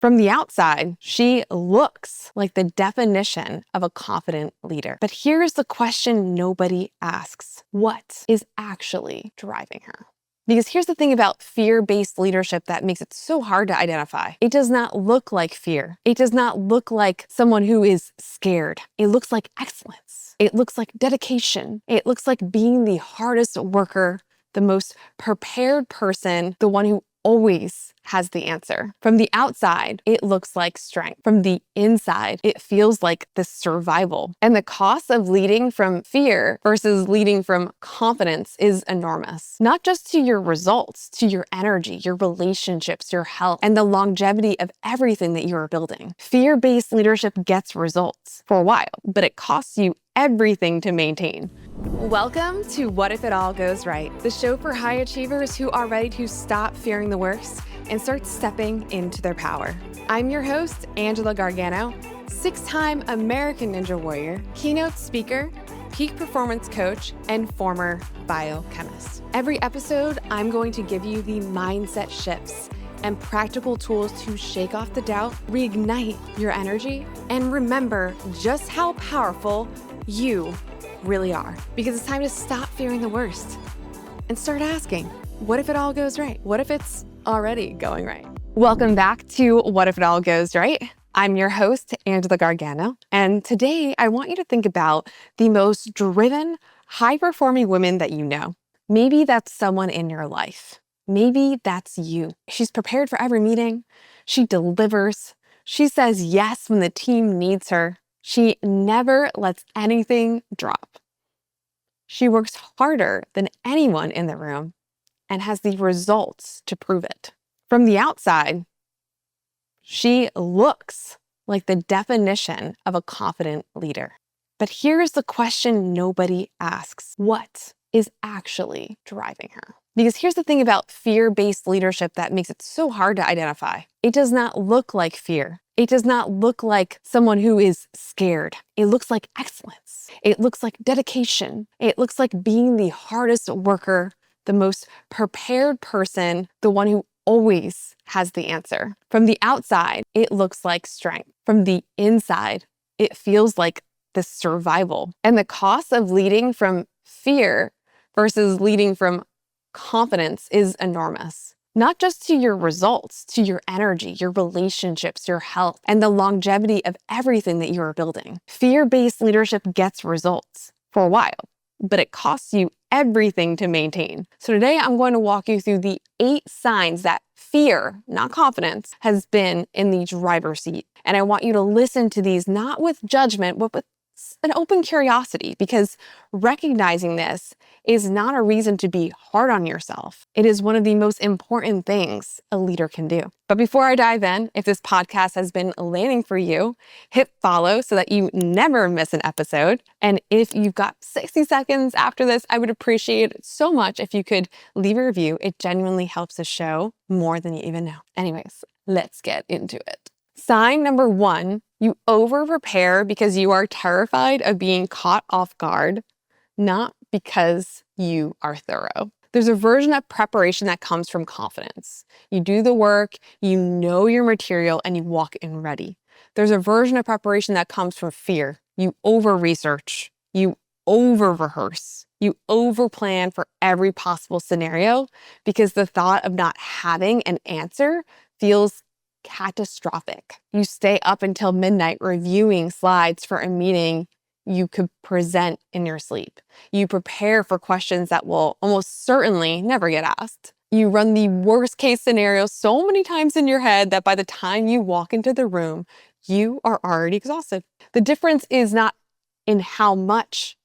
From the outside, she looks like the definition of a confident leader. But here's the question nobody asks. What is actually driving her? Because here's the thing about fear-based leadership that makes it so hard to identify. It does not look like fear. It does not look like someone who is scared. It looks like excellence. It looks like dedication. It looks like being the hardest worker, the most prepared person, the one who always has the answer. From the outside, it looks like strength. From the inside, it feels like the survival. And the cost of leading from fear versus leading from confidence is enormous. Not just to your results, to your energy, your relationships, your health, and the longevity of everything that you are building. Fear-based leadership gets results for a while, but it costs you everything to maintain. Welcome to What If It All Goes Right, the show for high achievers who are ready to stop fearing the worst and start stepping into their power. I'm your host, Angela Gargano, 6-time American Ninja Warrior, keynote speaker, peak performance coach, and former biochemist. Every episode, I'm going to give you the mindset shifts and practical tools to shake off the doubt, reignite your energy, and remember just how powerful you really are. Because it's time to stop fearing the worst and start asking, what if it all goes right? What if it's already going right? Welcome back to What If It All Goes Right? I'm your host, Angela Gargano, and today I want you to think about the most driven, high-performing women that you know. Maybe that's someone in your life. Maybe that's you. She's prepared for every meeting. She delivers. She says yes when the team needs her. She never lets anything drop. She works harder than anyone in the room and has the results to prove it. From the outside, she looks like the definition of a confident leader. But here's the question nobody asks. What is actually driving her? Because here's the thing about fear-based leadership that makes it so hard to identify. It does not look like fear. It does not look like someone who is scared. It looks like excellence. It looks like dedication. It looks like being the hardest worker, the most prepared person, the one who always has the answer. From the outside, it looks like strength. From the inside, it feels like the survival. And the cost of leading from fear versus leading from confidence is enormous. Not just to your results, to your energy, your relationships, your health, and the longevity of everything that you are building. Fear-based leadership gets results for a while, but it costs you everything to maintain. So today I'm going to walk you through the 8 signs that fear, not confidence, has been in the driver's seat. And I want you to listen to these not with judgment, but with an open curiosity, because recognizing this is not a reason to be hard on yourself. It is one of the most important things a leader can do. But before I dive in, if this podcast has been landing for you, hit follow so that you never miss an episode. And if you've got 60 seconds after this, I would appreciate it so much if you could leave a review. It genuinely helps the show more than you even know. Anyways, let's get into it. Sign number 1, you over-prepare because you are terrified of being caught off guard, not because you are thorough. There's a version of preparation that comes from confidence. You do the work, you know your material, and you walk in ready. There's a version of preparation that comes from fear. You over-research, you over-rehearse, you over-plan for every possible scenario because the thought of not having an answer feels catastrophic. You stay up until midnight reviewing slides for a meeting you could present in your sleep. You prepare for questions that will almost certainly never get asked. You run the worst case scenario so many times in your head that by the time you walk into the room, you are already exhausted. The difference is not in how much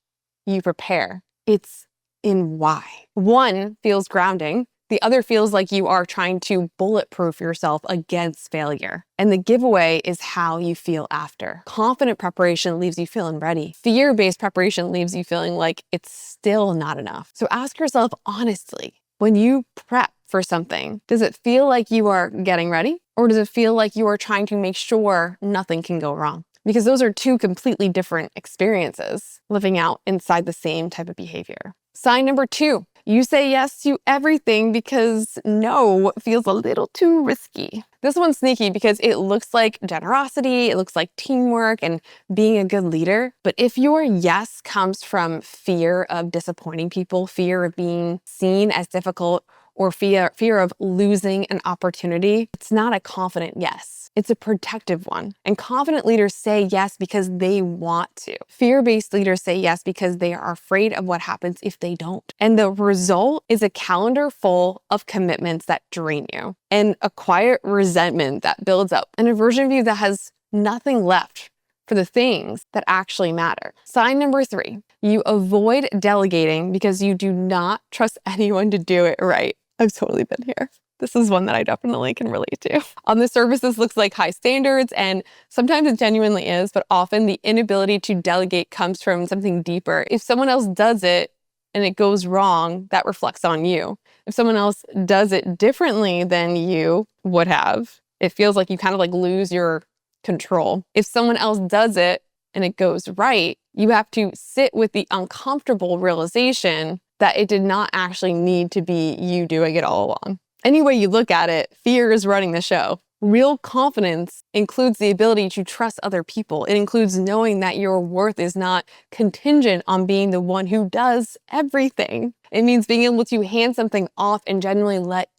you prepare, it's in why. One feels grounding. The other feels like you are trying to bulletproof yourself against failure. And the giveaway is how you feel after. Confident preparation leaves you feeling ready. Fear-based preparation leaves you feeling like it's still not enough. So ask yourself honestly, when you prep for something, does it feel like you are getting ready? Or does it feel like you are trying to make sure nothing can go wrong? Because those are 2 completely different experiences living out inside the same type of behavior. Sign number 2, You say yes to everything because no feels a little too risky. This one's sneaky because it looks like generosity, it looks like teamwork and being a good leader. But if your yes comes from fear of disappointing people, fear of being seen as difficult, or fear of losing an opportunity, it's not a confident yes. It's a protective one. And confident leaders say yes because they want to. Fear-based leaders say yes because they are afraid of what happens if they don't. And the result is a calendar full of commitments that drain you, and a quiet resentment that builds up, and a version of you that has nothing left for the things that actually matter. Sign number 3, you avoid delegating because you do not trust anyone to do it right. I've totally been here. This is one that I definitely can relate to. On the surface, this looks like high standards, and sometimes it genuinely is, but often the inability to delegate comes from something deeper. If someone else does it and it goes wrong, that reflects on you. If someone else does it differently than you would have, it feels like you kind of like lose your control. If someone else does it and it goes right, you have to sit with the uncomfortable realization that it did not actually need to be you doing it all along. Any way you look at it, fear is running the show. Real confidence includes the ability to trust other people. It includes knowing that your worth is not contingent on being the one who does everything. It means being able to hand something off and genuinely let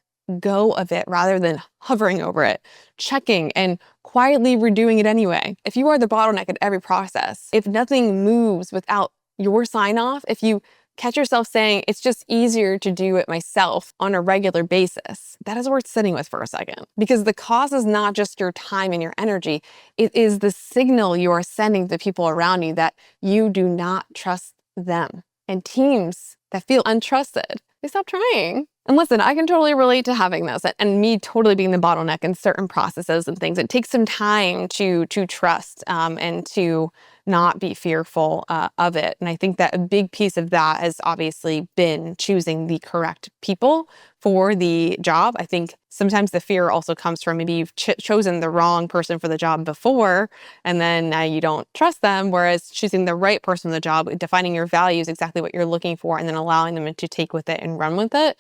go of it rather than hovering over it, checking and quietly redoing it anyway. If you are the bottleneck at every process, if nothing moves without your sign off, if you catch yourself saying, it's just easier to do it myself on a regular basis, that is worth sitting with for a second. Because the cost is not just your time and your energy, it is the signal you are sending to the people around you that you do not trust them. And teams that feel untrusted, they stop trying. And listen, I can totally relate to having this and me totally being the bottleneck in certain processes and things. It takes some time to trust and to not be fearful of it. And I think that a big piece of that has obviously been choosing the correct people for the job. I think sometimes the fear also comes from maybe you've chosen the wrong person for the job before, and then now you don't trust them. Whereas choosing the right person for the job, defining your values, exactly what you're looking for, and then allowing them to take with it and run with it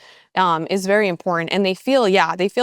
is very important. And they feel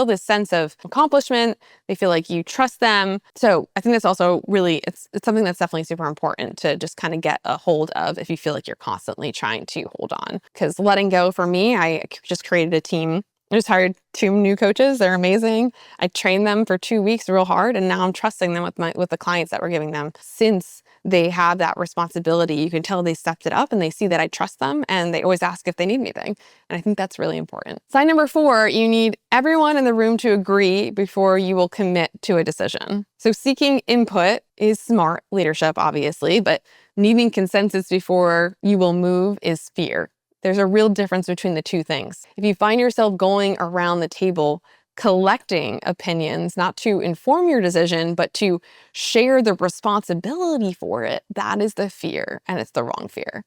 this sense of accomplishment. They feel like you trust them. So I think that's also really, it's something that's definitely super important to just kind of get a hold of if you feel like you're constantly trying to hold on. Because letting go for me, I just created a team. I just hired 2 new coaches. They're amazing. I trained them for 2 weeks real hard, and now I'm trusting them with the clients that we're giving them. Since they have that responsibility, you can tell they stepped it up and they see that I trust them, and they always ask if they need anything. And I think that's really important. Sign number 4, you need everyone in the room to agree before you will commit to a decision. So seeking input is smart leadership, obviously, but needing consensus before you will move is fear. There's a real difference between the two things. If you find yourself going around the table collecting opinions, not to inform your decision, but to share the responsibility for it, that is the fear, and it's the wrong fear.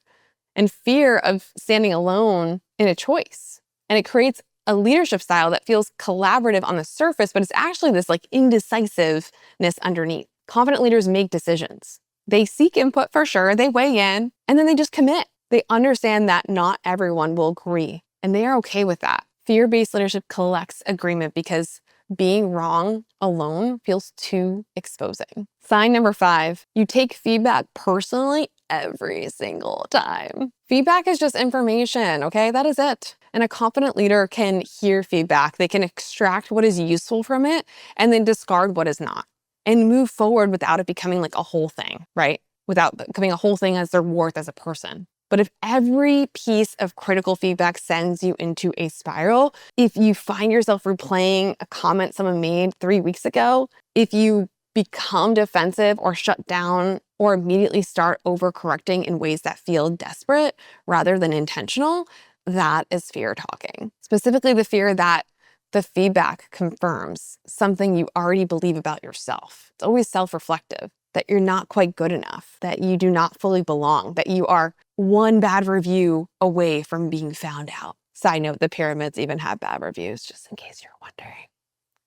And fear of standing alone in a choice. And it creates a leadership style that feels collaborative on the surface, but it's actually this like indecisiveness underneath. Confident leaders make decisions. They seek input for sure, they weigh in, and then they just commit. They understand that not everyone will agree, and they are okay with that. Fear-based leadership collects agreement because being wrong alone feels too exposing. Sign number 5, you take feedback personally every single time. Feedback is just information, okay? That is it. And a confident leader can hear feedback. They can extract what is useful from it and then discard what is not, and move forward without it becoming like a whole thing, right? Without becoming a whole thing as their worth as a person. But if every piece of critical feedback sends you into a spiral, if you find yourself replaying a comment someone made 3 weeks ago, if you become defensive or shut down or immediately start overcorrecting in ways that feel desperate rather than intentional, that is fear talking. Specifically the fear that the feedback confirms something you already believe about yourself. It's always self-reflective, that you're not quite good enough, that you do not fully belong, that you are one bad review away from being found out. Side note, the pyramids even have bad reviews, just in case you're wondering.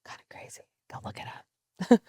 Kind of crazy. Go look it up.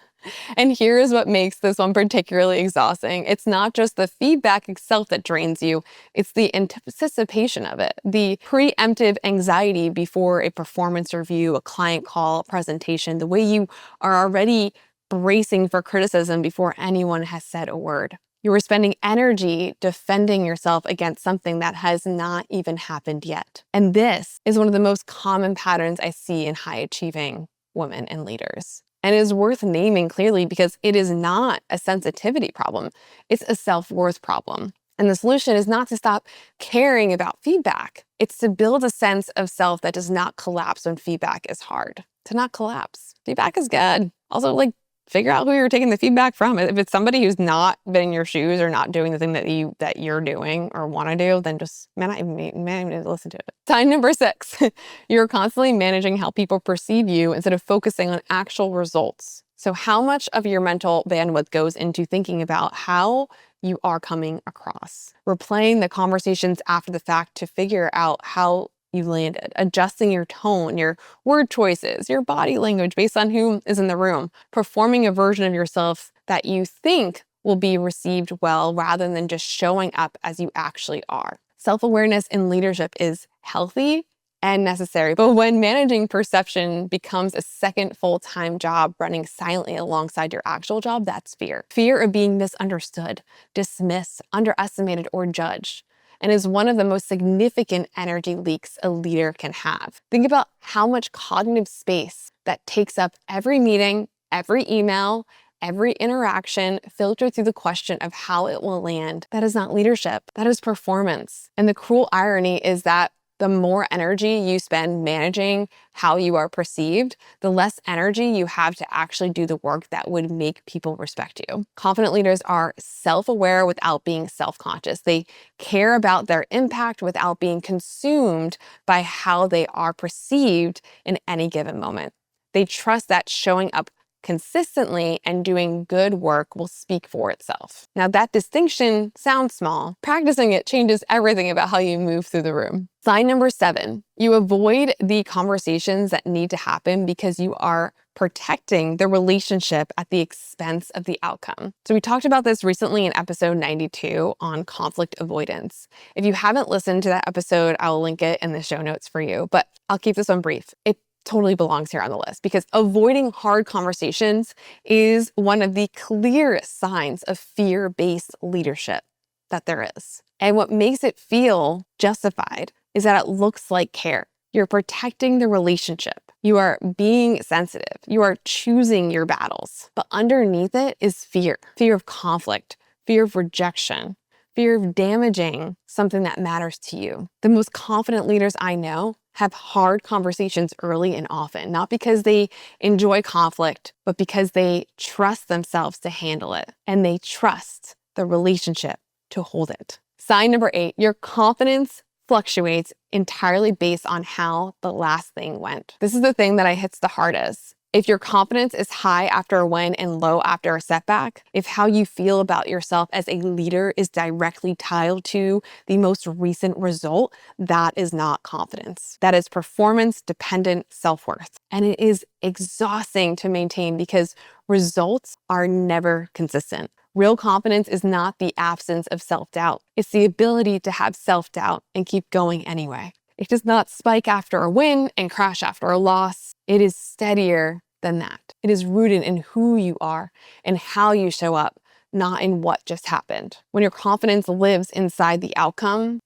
And here is what makes this one particularly exhausting. It's not just the feedback itself that drains you, it's the anticipation of it, the preemptive anxiety before a performance review, a client call, a presentation, the way you are already bracing for criticism before anyone has said a word. You are spending energy defending yourself against something that has not even happened yet. And this is one of the most common patterns I see in high achieving women and leaders. And it is worth naming clearly because it is not a sensitivity problem. It's a self-worth problem. And the solution is not to stop caring about feedback. It's to build a sense of self that does not collapse when feedback is hard. To not collapse. Feedback is good. Also, figure out who you're taking the feedback from. If it's somebody who's not been in your shoes or not doing the thing that you're doing or want to do, then just may not even listen to it. Sign number 6, you're constantly managing how people perceive you instead of focusing on actual results. So how much of your mental bandwidth goes into thinking about how you are coming across? Replaying the conversations after the fact to figure out how you landed, adjusting your tone, your word choices, your body language based on who is in the room, performing a version of yourself that you think will be received well rather than just showing up as you actually are. Self-awareness in leadership is healthy and necessary, but when managing perception becomes a second full-time job running silently alongside your actual job, that's fear. Fear of being misunderstood, dismissed, underestimated, or judged, and is one of the most significant energy leaks a leader can have. Think about how much cognitive space that takes up every meeting, every email, every interaction filtered through the question of how it will land. That is not leadership, that is performance. And the cruel irony is that the more energy you spend managing how you are perceived, the less energy you have to actually do the work that would make people respect you. Confident leaders are self-aware without being self-conscious. They care about their impact without being consumed by how they are perceived in any given moment. They trust that showing up consistently and doing good work will speak for itself. Now, that distinction sounds small. Practicing it changes everything about how you move through the room. Sign number 7, you avoid the conversations that need to happen because you are protecting the relationship at the expense of the outcome. So we talked about this recently in episode 92 on conflict avoidance. If you haven't listened to that episode, I'll link it in the show notes for you, but I'll keep this one brief. It totally belongs here on the list because avoiding hard conversations is one of the clearest signs of fear-based leadership that there is. And what makes it feel justified is that it looks like care. You're protecting the relationship. You are being sensitive. You are choosing your battles. But underneath it is fear. Fear of conflict, fear of rejection, fear of damaging something that matters to you. The most confident leaders I know have hard conversations early and often, not because they enjoy conflict, but because they trust themselves to handle it and they trust the relationship to hold it. Sign number 8, your confidence fluctuates entirely based on how the last thing went. This is the thing that hits the hardest. If your confidence is high after a win and low after a setback, if how you feel about yourself as a leader is directly tied to the most recent result, that is not confidence. That is performance-dependent self-worth. And it is exhausting to maintain because results are never consistent. Real confidence is not the absence of self-doubt. It's the ability to have self-doubt and keep going anyway. It does not spike after a win and crash after a loss. It is steadier than that. It is rooted in who you are and how you show up, not in what just happened. When your confidence lives inside the outcome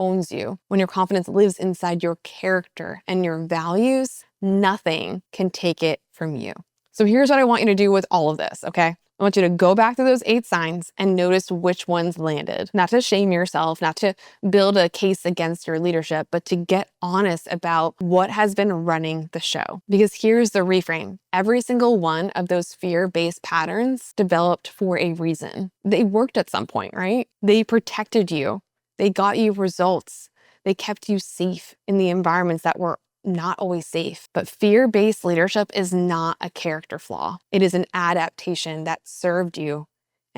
owns you. When your confidence lives inside your character and your values, nothing can take it from you. So here's what I want you to do with all of this, okay? I want you to go back to those 8 signs and notice which ones landed. Not to shame yourself, not to build a case against your leadership, but to get honest about what has been running the show. Because here's the reframe. Every single one of those fear-based patterns developed for a reason. They worked at some point, right? They protected you. They got you results. They kept you safe in the environments that were not always safe. But fear-based leadership is not a character flaw. It is an adaptation that served you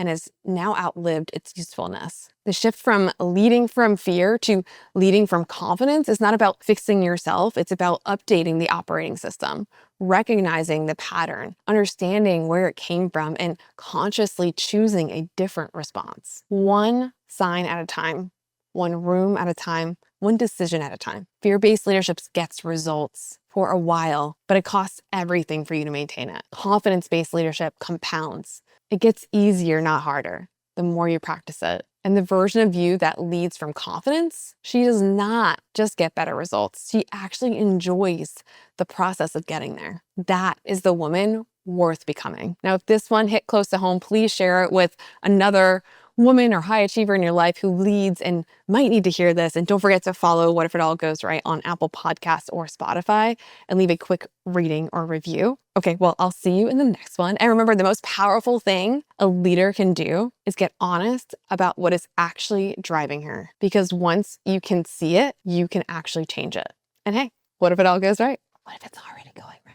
and has now outlived its usefulness. The shift from leading from fear to leading from confidence is not about fixing yourself. It's about updating the operating system, recognizing the pattern, understanding where it came from, and consciously choosing a different response. One sign at a time, one room at a time, one decision at a time. Fear-based leadership gets results for a while, but it costs everything for you to maintain it. Confidence-based leadership compounds. It gets easier, not harder, the more you practice it. And the version of you that leads from confidence, she does not just get better results. She actually enjoys the process of getting there. That is the woman worth becoming. Now, if this one hit close to home, please share it with another woman or high achiever in your life who leads and might need to hear this. And don't forget to follow What If It All Goes Right on Apple Podcasts or Spotify and leave a quick rating or review. Okay, well, I'll see you in the next one. And remember, the most powerful thing a leader can do is get honest about what is actually driving her. Because once you can see it, you can actually change it. And hey, what if it all goes right? What if it's already going right?